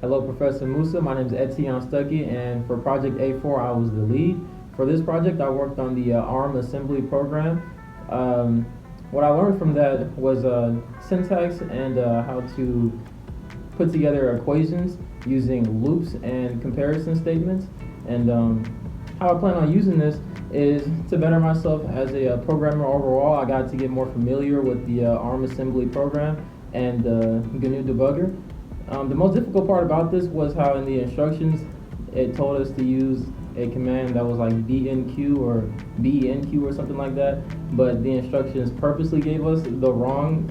Hello, Professor Musa. My name is Etienne Stuckey, and for Project A4, I was the lead. For this project, I worked on the ARM assembly program. What I learned from that was syntax and how to put together equations using loops and comparison statements. And how I plan on using this is to better myself as a programmer overall. I got to get more familiar with the ARM assembly program and GNU debugger. The most difficult part about this was how in the instructions it told us to use a command that was like BNQ or BENQ or something like that, but the instructions purposely gave us the wrong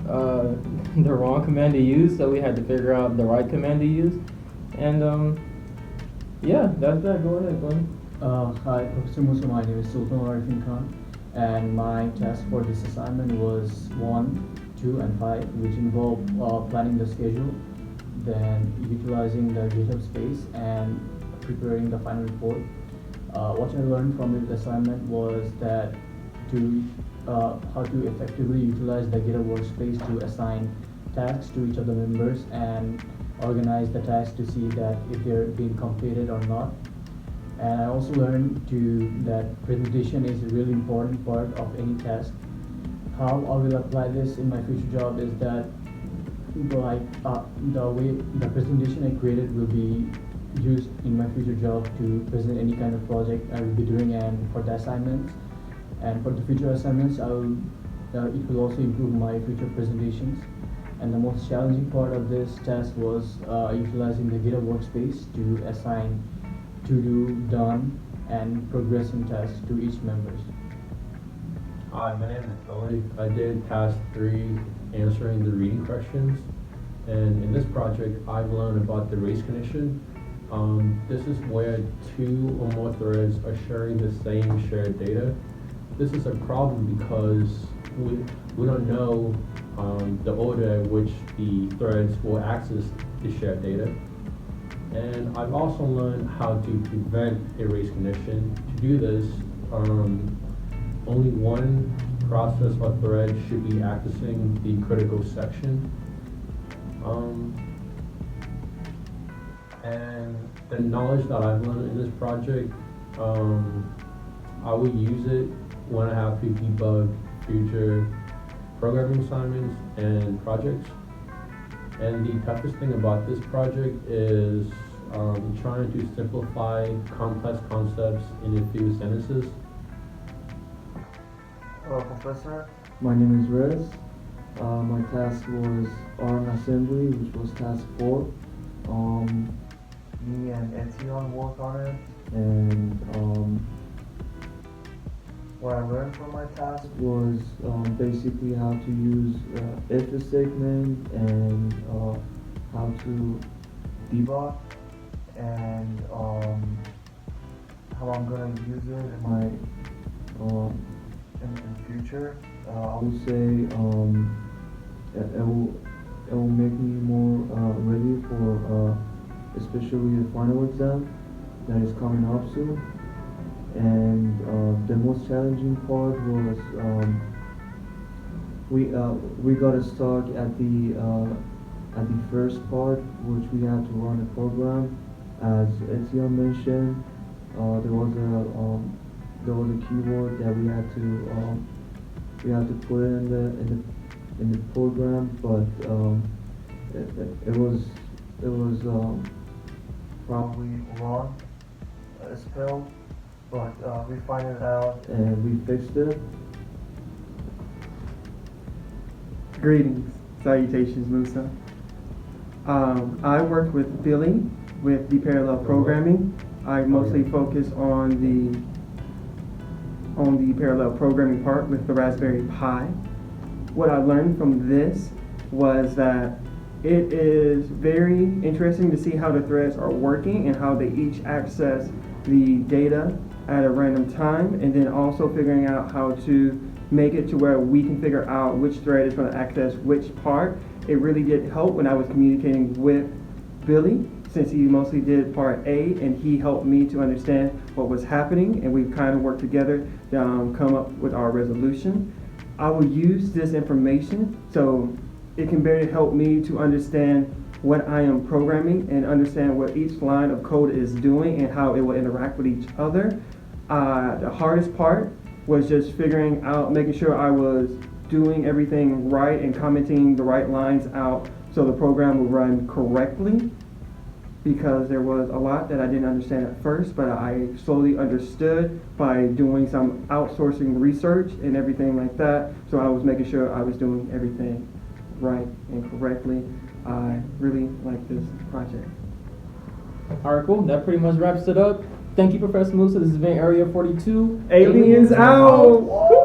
the wrong command to use, so we had to figure out the right command to use. And yeah, that's that. Go ahead, Glenn. Hi, Professor Musa. My name is Sultan Arifin Khan, and my task for this assignment was 1, 2, and 5, which involved planning the schedule, then utilizing the GitHub space, and preparing the final report. What I learned from this assignment was that how to effectively utilize the GitHub workspace to assign tasks to each of the members and organize the tasks to see that if they're being completed or not. And I also learned that presentation is a really important part of any task. How I will apply this in my future job is that the way the presentation I created will be used in my future job to present any kind of project I will be doing, and for the assignments and for the future assignments it will also improve my future presentations. And the most challenging part of this task was utilizing the GitHub workspace to assign to do, done, and progressing tasks to each members. Hi, my name is Billy. I did task 3, answering the reading questions. And in this project, I've learned about the race condition. This is where 2 or more threads are sharing the same shared data. This is a problem because we don't know the order in which the threads will access the shared data. And I've also learned how to prevent a race condition. To do this, only one process or thread should be accessing the critical section. And the knowledge that I've learned in this project, I will use it when I have to debug future programming assignments and projects. And the toughest thing about this project is trying to simplify complex concepts in a few sentences. Hello, Professor. My name is Rez. My task was ARM assembly, which was task 4. Me and Etienne worked on it. And What I learned from my task was basically how to use if statement and how to debug and how I'm gonna use it in my in future. I would say it will make me more ready for especially the final exam that is coming up soon. And the most challenging part was we got stuck at the first part, which we had to run a program. As Etienne mentioned, there was a keyword that we had to put in the program, but it was Probably wrong spelled, but we find it out. and we fixed it. Greetings, salutations, Musa. I worked with Billy with the parallel programming. I mostly focus on the parallel programming part with the Raspberry Pi. What I learned from this was that it is very interesting to see how the threads are working and how they each access the data at a random time, and then also figuring out how to make it to where we can figure out which thread is going to access which part. It really did help when I was communicating with Billy, since he mostly did part A, and he helped me to understand what was happening, and we've kind of worked together to come up with our resolution. I will use this information so it can better help me to understand what I am programming and understand what each line of code is doing and how it will interact with each other. The hardest part was just figuring out, making sure I was doing everything right and commenting the right lines out so the program would run correctly, because there was a lot that I didn't understand at first, but I slowly understood by doing some outsourcing research and everything like that. So I was making sure I was doing everything right and correctly. I really like this project. Alright, cool. That pretty much wraps it up. Thank you, Professor Musa. This has been Area 42. Aliens out!